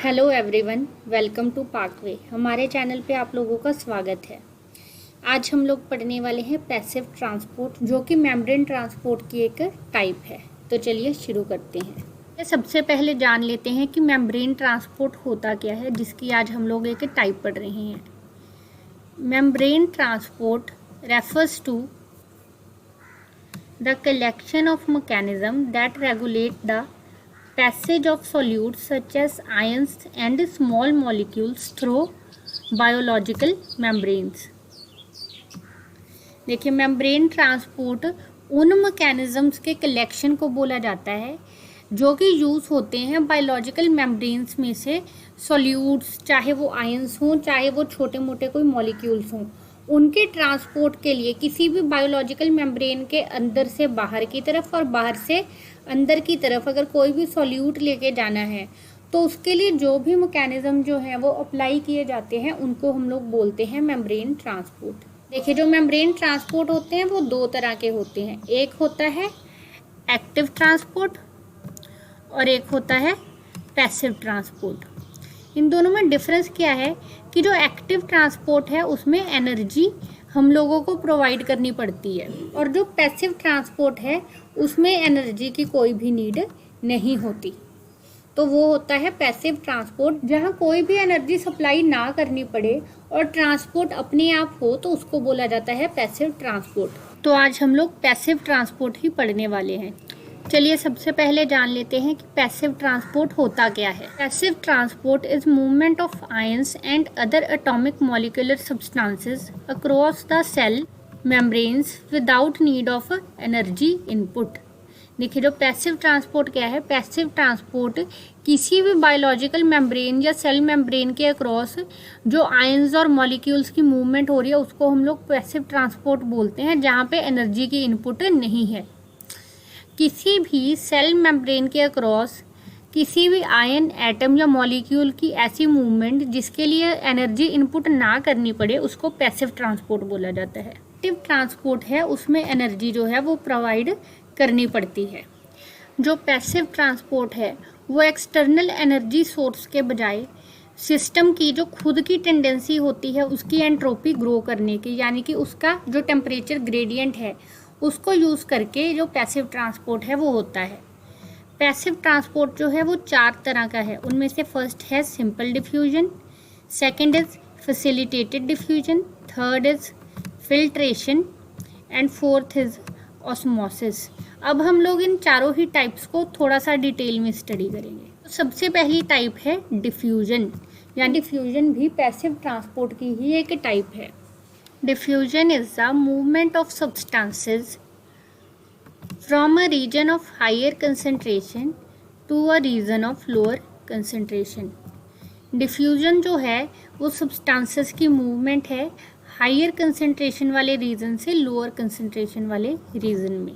Hello everyone, welcome to Parkway. हमारे channel पे आप लोगों का स्वागत है। आज हम लोग पढ़ने वाले हैं पैसिव ट्रांसपोर्ट, जो कि मेम्ब्रेन ट्रांसपोर्ट की एक टाइप है। तो चलिए शुरू करते हैं। सबसे पहले जान लेते हैं कि मेम्ब्रेन ट्रांसपोर्ट होता क्या है, जिसकी आज हम लोग एक टाइप पढ़ रहे हैं। Membrane transport refers to the collection of mechanism that regulate the passage of solutes such as ions and small molecules through biological membranes। देखिए, मेम्ब्रेन ट्रांसपोर्ट उन मैकेनिज्म्स के कलेक्शन को बोला जाता है जो कि यूज़ होते हैं बायोलॉजिकल मेम्ब्रेन्स में से सॉल्यूट्स, चाहे वो आयंस हों चाहे वो छोटे मोटे कोई मॉलिक्यूल्स हों, उनके ट्रांसपोर्ट के लिए किसी भी बायोलॉजिकल मेम्ब्रेन के अंदर से बाहर की तरफ और बाहर से अंदर की तरफ अगर कोई भी सॉल्यूट लेके जाना है तो उसके लिए जो भी मैकेनिज्म जो है वो अप्लाई किए जाते हैं उनको हम लोग बोलते हैं मेम्ब्रेन ट्रांसपोर्ट। देखिए, जो मेम्ब्रेन ट्रांसपोर्ट होते हैं वो दो तरह के होते हैं। एक होता है एक्टिव ट्रांसपोर्ट और एक होता है पैसिव ट्रांसपोर्ट। इन दोनों में डिफरेंस क्या है कि जो एक्टिव ट्रांसपोर्ट है उसमें एनर्जी हम लोगों को प्रोवाइड करनी पड़ती है और जो पैसिव ट्रांसपोर्ट है उसमें एनर्जी की कोई भी नीड नहीं होती। तो वो होता है पैसिव ट्रांसपोर्ट, जहाँ कोई भी एनर्जी सप्लाई ना करनी पड़े और ट्रांसपोर्ट अपने आप हो, तो उसको बोला जाता है पैसिव ट्रांसपोर्ट। तो आज हम लोग पैसिव ट्रांसपोर्ट ही पढ़ने वाले हैं। चलिए सबसे पहले जान लेते हैं कि पैसिव ट्रांसपोर्ट होता क्या है। Passive transport is movement of ions and other atomic molecular substances across the cell membranes without need of energy input. देखिए, जो पैसिव ट्रांसपोर्ट क्या है, पैसिव ट्रांसपोर्ट किसी भी बायोलॉजिकल मेम्ब्रेन या सेल मेम्ब्रेन के अक्रॉस जो आयंस और मॉलिक्यूल्स की मूवमेंट हो रही है उसको हम लोग पैसिव ट्रांसपोर्ट बोलते हैं, जहाँ पे एनर्जी की इनपुट नहीं है। किसी भी सेल मेम्ब्रेन के अक्रॉस किसी भी आयन, एटम या मॉलिक्यूल की ऐसी मूवमेंट जिसके लिए एनर्जी इनपुट ना करनी पड़े उसको पैसिव ट्रांसपोर्ट बोला जाता है। एक्टिव ट्रांसपोर्ट है उसमें एनर्जी जो है वो प्रोवाइड करनी पड़ती है। जो पैसिव ट्रांसपोर्ट है वो एक्सटर्नल एनर्जी सोर्स के बजाय सिस्टम की जो खुद की टेंडेंसी होती है उसकी एंट्रोपी ग्रो करने की, यानी कि उसका जो टेम्परेचर ग्रेडियंट है उसको यूज़ करके जो पैसिव ट्रांसपोर्ट है वो होता है। पैसिव ट्रांसपोर्ट जो है वो चार तरह का है। उनमें से फर्स्ट है simple diffusion, second is facilitated diffusion, third is filtration and fourth is osmosis. अब हम लोग इन चारों ही टाइप्स को थोड़ा सा डिटेल में स्टडी करेंगे। तो सबसे पहली टाइप है डिफ्यूजन, यानी डिफ्यूजन भी पैसिव ट्रांसपोर्ट की ही एक टाइप है। Diffusion is the movement of substances from a region of higher concentration to a region of lower concentration। Diffusion जो है वो substances की movement है हायर कंसंट्रेशन वाले रीजन से लोअर कंसंट्रेशन वाले रीजन में।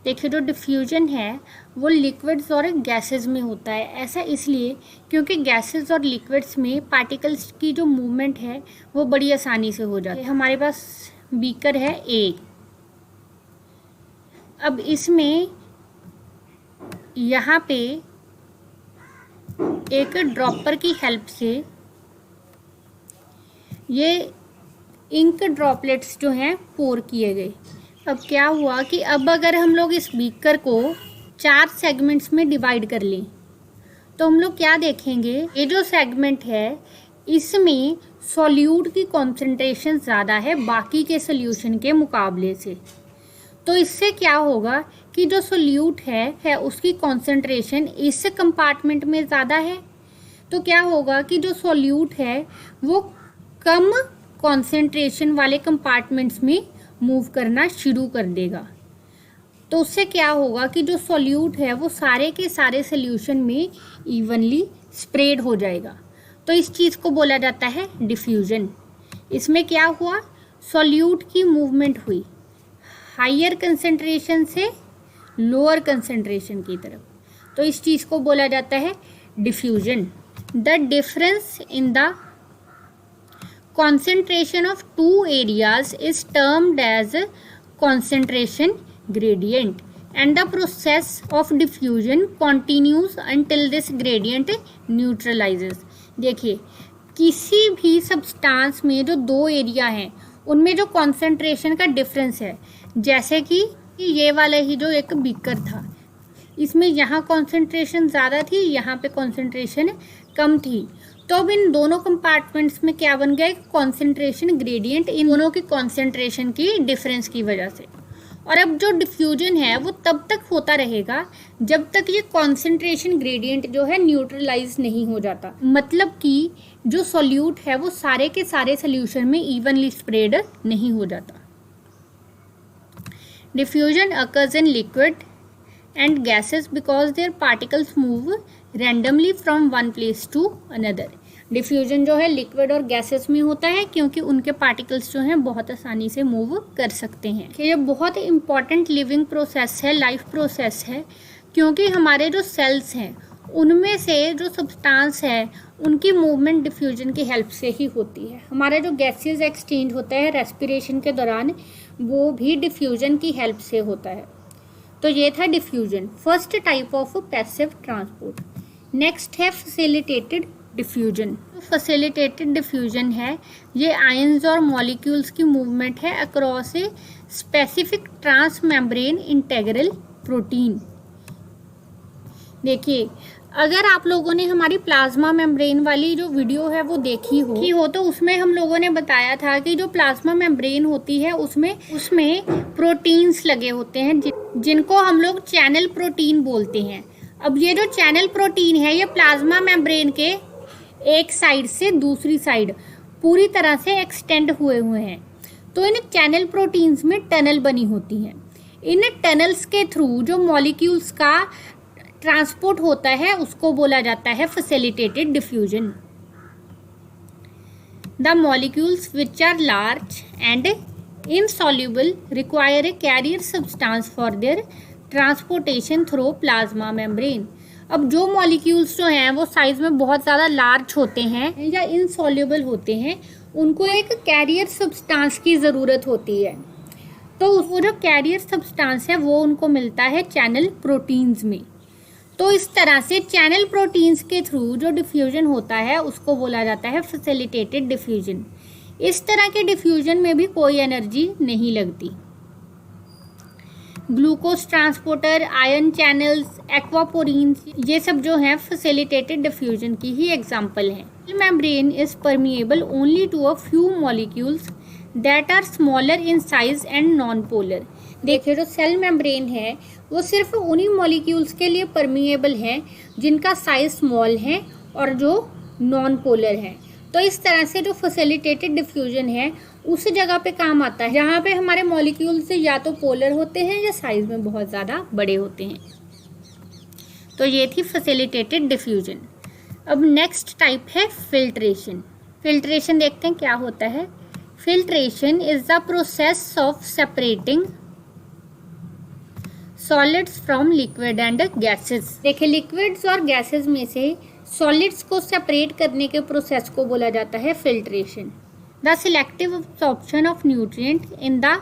देखिए, जो डिफ्यूजन है वो लिक्विड्स और गैसेस में होता है। ऐसा इसलिए क्योंकि गैसेस और लिक्विड्स में पार्टिकल्स की जो मूवमेंट है वो बड़ी आसानी से हो जाती है। हमारे पास बीकर है ए। अब इसमें यहाँ पे एक ड्रॉपर की हेल्प से ये इंक ड्रॉपलेट्स जो हैं पोर किए गए। अब क्या हुआ कि अब अगर हम लोग इस बीकर को 4 सेगमेंट्स में डिवाइड कर लें तो हम लोग क्या देखेंगे, ये जो सेगमेंट है इसमें सॉल्यूट की कॉन्सेंट्रेशन ज़्यादा है बाकी के सोल्यूशन के मुकाबले से। तो इससे क्या होगा कि जो सोल्यूट है उसकी कॉन्सेंट्रेशन इस कंपार्टमेंट में ज़्यादा है। तो क्या होगा कि जो सोल्यूट है वो कम कॉन्सेंट्रेशन वाले कंपार्टमेंट्स में मूव करना शुरू कर देगा। तो उससे क्या होगा कि जो सॉल्यूट है वो सारे के सारे सॉल्यूशन में इवनली स्प्रेड हो जाएगा। तो इस चीज़ को बोला जाता है डिफ्यूजन। इसमें क्या हुआ, सॉल्यूट की मूवमेंट हुई हायर कंसंट्रेशन से लोअर कंसंट्रेशन की तरफ। तो इस चीज़ को बोला जाता है diffusion. The difference in the concentration of two areas is termed as concentration gradient। and the process of diffusion continues until this gradient neutralizes। देखिए किसी भी सब्सटेंस में जो दो एरिया हैं उनमें जो कॉन्सेंट्रेशन का डिफरेंस है, जैसे कि ये वाला ही जो एक बीकर था, इसमें यहाँ कॉन्सेंट्रेशन ज़्यादा थी, यहाँ पे कॉन्सेंट्रेशन कम थी, तो अब इन दोनों कंपार्टमेंट्स में क्या बन गया, कॉन्सेंट्रेशन ग्रेडियंट इन दोनों की कॉन्सेंट्रेशन की डिफरेंस की वजह से। और अब जो डिफ्यूजन है वो तब तक होता रहेगा जब तक ये कॉन्सेंट्रेशन ग्रेडियंट जो है न्यूट्रलाइज नहीं हो जाता, मतलब कि जो सॉल्यूट है वो सारे के सारे सोल्यूशन में इवनली स्प्रेड नहीं हो जाता। Diffusion occurs in liquid and gases because there particles move randomly from one place to another. Diffusion जो है लिक्विड और गैसेस में होता है क्योंकि उनके पार्टिकल्स जो हैं बहुत आसानी से मूव कर सकते हैं। ये बहुत इंपॉर्टेंट लिविंग प्रोसेस है, लाइफ प्रोसेस है, क्योंकि हमारे जो सेल्स हैं उनमें से जो सब्सटेंस है उनकी मूवमेंट डिफ्यूजन की हेल्प से ही होती है। हमारा जो गैसेस एक्सचेंज होता है रेस्पिरेशन के दौरान वो भी डिफ्यूजन की हेल्प से होता है। तो ये था diffusion, first type of passive transport. Next है फैसिलिटेटेड डिफ्यूजन। फैसिलिटेटेड डिफ्यूजन है ये आयंस और मॉलिक्यूल्स की मूवमेंट है across a specific trans membrane integral protein. देखिए अगर आप लोगों ने हमारी प्लाज्मा मेम्ब्रेन वाली जो वीडियो है वो देखी हो तो उसमें हम लोगों ने बताया था कि जो प्लाज्मा मेम्ब्रेन होती है उसमें प्रोटीन्स लगे होते हैं जिनको हम लोग चैनल प्रोटीन बोलते हैं। अब ये जो चैनल प्रोटीन है ये प्लाज्मा मेम्ब्रेन के एक साइड से दूसरी साइड पूरी तरह से एक्सटेंड हुए हैं। तो इन चैनल प्रोटीन्स में टनल बनी होती हैं। इन टनल्स के थ्रू जो मॉलिक्यूल्स का ट्रांसपोर्ट होता है उसको बोला जाता है facilitated diffusion. The molecules which are large and insoluble require a carrier substance for their transportation through plasma membrane। अब जो मॉलिक्यूल्स जो हैं वो साइज में बहुत ज़्यादा लार्ज होते हैं या इनसॉल्युबल होते हैं, उनको एक कैरियर सब्सटेंस की ज़रूरत होती है। तो वो जो कैरियर सब्सटेंस है वो उनको मिलता है चैनल प्रोटीन्स में। तो इस तरह से चैनल प्रोटीन्स के थ्रू जो डिफ्यूजन होता है उसको बोला जाता है फैसिलिटेटेड डिफ्यूजन। इस तरह के डिफ्यूजन में भी कोई एनर्जी नहीं लगती। Glucose transporter, ion channels, aquaporins, ये सब जो हैं फैसिलिटेटेड डिफ्यूजन की ही एग्जांपल हैं। Cell membrane is permeable only to a few molecules that are smaller in size and non polar. देखिए जो सेल मेम्ब्रेन है वो सिर्फ उन्हीं मॉलिक्यूल्स के लिए परमिएबल है जिनका साइज स्मॉल है और जो नॉन पोलर है। तो इस तरह से जो फैसिलिटेटेड डिफ्यूजन है उस जगह पे काम आता है जहाँ पे हमारे मॉलिक्यूल्स या तो पोलर होते हैं या साइज में बहुत ज़्यादा बड़े होते हैं। तो ये थी फैसिलिटेटेड डिफ्यूजन। अब नेक्स्ट टाइप है फिल्ट्रेशन। फिल्ट्रेशन देखते हैं क्या होता है। Filtration is the process of separating solids from liquid and gases. देखिए लिक्विड्स और गैसेस में से सॉलिड्स को सेपरेट करने के प्रोसेस को बोला जाता है filtration. The selective absorption of nutrient in the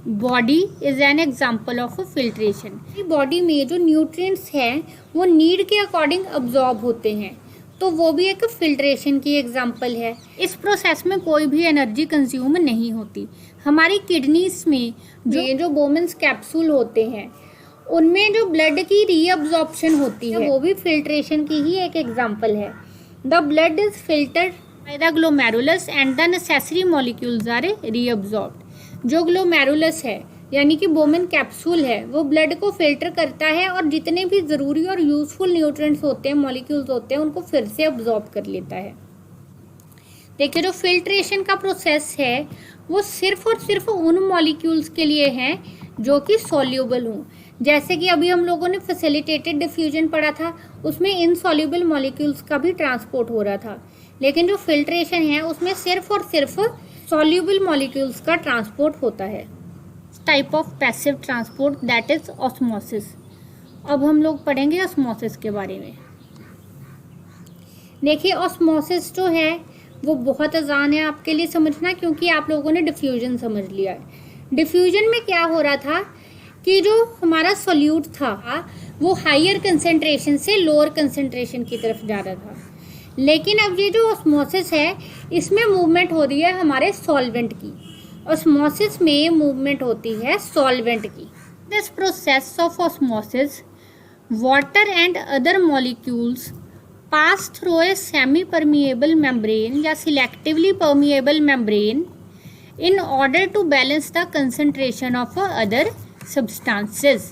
body is an example of filtration. Body में जो न्यूट्रिएंट्स हैं वो नीड के अकॉर्डिंग अब्जॉर्ब होते हैं, तो वो भी एक फिल्ट्रेशन की एग्जाम्पल है। इस प्रोसेस में कोई भी एनर्जी कंज्यूम नहीं होती। हमारी किडनीज में जो बोमेंस कैप्सूल होते हैं उनमें जो ब्लड की रीअब्जॉर्प्शन होती है वो भी फिल्ट्रेशन की ही एक एग्जाम्पल है। The blood is filtered by the glomerulus and the necessary molecules are reabsorbed. जो ग्लोमेरुलस है यानी कि बोमेन कैप्सूल है वो ब्लड को फिल्टर करता है और जितने भी ज़रूरी और यूजफुल न्यूट्रिएंट्स होते हैं, मॉलिक्यूल्स होते हैं, उनको फिर से अब्जॉर्ब कर लेता है। देखिए जो फिल्ट्रेशन का प्रोसेस है वो सिर्फ और सिर्फ उन मॉलिक्यूल्स के लिए है जो कि सॉल्यूबल हों। जैसे कि अभी हम लोगों ने फैसिलिटेटेड डिफ्यूजन पढ़ा था, उसमें इनसॉल्युबल मॉलिक्यूल्स का भी ट्रांसपोर्ट हो रहा था, लेकिन जो फिल्ट्रेशन है उसमें सिर्फ और सिर्फ सॉल्युबल मॉलिक्यूल्स का ट्रांसपोर्ट होता है। Type of passive transport that is osmosis. अब हम लोग पढ़ेंगे ऑस्मोसिस के बारे में। देखिए ऑस्मोसिस जो है वो बहुत आसान है आपके लिए समझना, क्योंकि आप लोगों ने डिफ्यूजन समझ लिया है। डिफ्यूजन में क्या हो रहा था कि जो हमारा सॉल्यूट था वो हायर कंसेंट्रेशन से लोअर कंसेंट्रेशन की तरफ जा रहा था, लेकिन अब ये जो ऑस्मोसिस है इसमें मूवमेंट हो रही है हमारे सॉल्वेंट की। ऑस्मोसिस में मूवमेंट होती है सॉल्वेंट की। This process of osmosis water and other molecules pass through a semi permeable membrane या selectively permeable membrane in order to balance the concentration of other substances।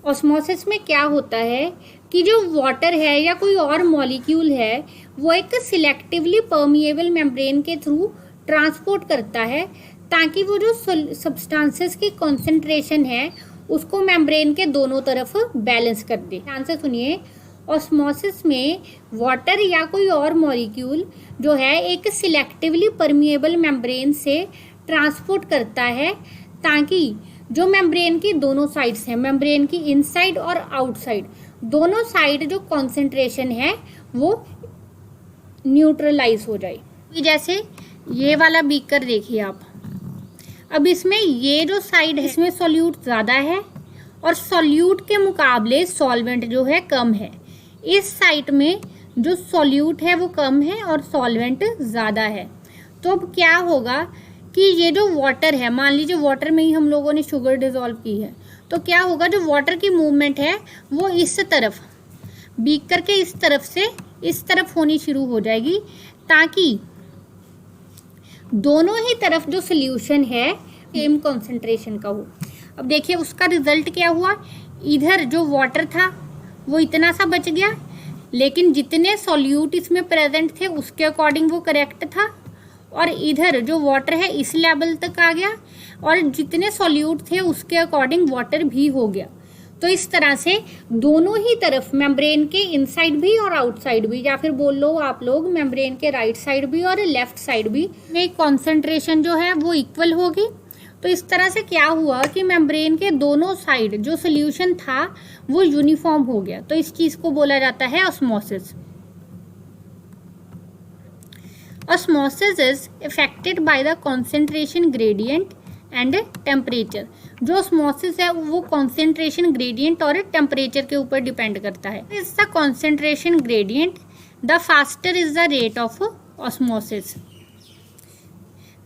Osmosis में क्या होता है कि जो वाटर है या कोई और मॉलिक्यूल है वो एक सिलेक्टिवली परमिएबल मेम्ब्रेन के थ्रू ट्रांसपोर्ट करता है ताकि वो जो सब्सटेंसेस की कॉन्सेंट्रेशन है उसको मेम्ब्रेन के दोनों तरफ बैलेंस कर दे। ध्यान से सुनिए, ऑस्मोसिस में वाटर या कोई और मॉलिक्यूल जो है एक सिलेक्टिवली परमिएबल मेम्ब्रेन से ट्रांसपोर्ट करता है ताकि जो मेम्ब्रेन की दोनों साइड्स हैं, मेम्ब्रेन की इनसाइड और आउटसाइड दोनों साइड जो कॉन्सेंट्रेशन है वो न्यूट्रलाइज हो जाए। जैसे ये वाला बीकर देखिए आप, अब इसमें ये जो साइड है इसमें सॉल्यूट ज़्यादा है और सॉल्यूट के मुकाबले सॉल्वेंट जो है कम है। इस साइड में जो सॉल्यूट है वो कम है और सॉल्वेंट ज़्यादा है। तो अब क्या होगा कि ये जो वाटर है, मान लीजिए वाटर में ही हम लोगों ने शुगर डिज़ोल्व की है, तो क्या होगा जो वाटर की मूवमेंट है वो इस तरफ बीकर के इस तरफ से इस तरफ होनी शुरू हो जाएगी ताकि दोनों ही तरफ जो सोल्यूशन है सेम कॉन्सेंट्रेशन का हो। अब देखिए उसका रिजल्ट क्या हुआ, इधर जो वाटर था वो इतना सा बच गया, लेकिन जितने सॉल्यूट इसमें प्रेजेंट थे उसके अकॉर्डिंग वो करेक्ट था, और इधर जो वाटर है इस लेवल तक आ गया और जितने सॉल्यूट थे उसके अकॉर्डिंग वाटर भी हो गया। तो इस तरह से दोनों ही तरफ मेम्ब्रेन के इनसाइड भी और आउटसाइड भी, या फिर बोल लो आप लोग मेम्ब्रेन के राइट साइड भी और लेफ्ट साइड भी में कॉन्सेंट्रेशन जो है वो इक्वल होगी। तो इस तरह से क्या हुआ कि मेम्ब्रेन के दोनों साइड जो सोल्यूशन था वो यूनिफॉर्म हो गया। तो इस चीज को बोला जाता है osmosis. Osmosis is affected by the concentration gradient and temperature. जो ऑस्मोसिस है वो कॉन्सेंट्रेशन ग्रेडियंट और टेम्परेचर के ऊपर डिपेंड करता है। Is the concentration gradient the faster is the rate of osmosis.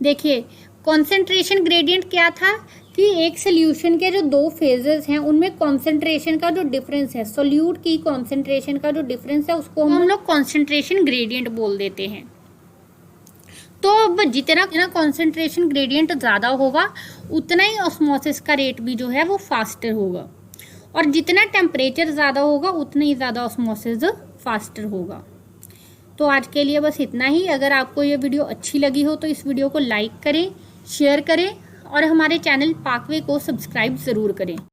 देखिए कॉन्सेंट्रेशन ग्रेडियंट क्या था कि एक सोल्यूशन के जो दो फेजेस हैं उनमें कॉन्सेंट्रेशन का जो डिफरेंस है, सोल्यूट की कॉन्सेंट्रेशन का जो डिफरेंस है उसको हम लोग कॉन्सेंट्रेशन ग्रेडियंट बोल देते हैं। तो अब जितना कॉन्सेंट्रेशन ग्रेडियंट ज़्यादा होगा उतना ही ऑस्मोसिस का रेट भी जो है वो फास्टर होगा, और जितना टेम्परेचर ज़्यादा होगा उतना ही ज़्यादा ऑस्मोसिस फास्टर होगा। तो आज के लिए बस इतना ही। अगर आपको ये वीडियो अच्छी लगी हो तो इस वीडियो को लाइक करें, शेयर करें और हमारे चैनल पाकवे को सब्सक्राइब ज़रूर करें।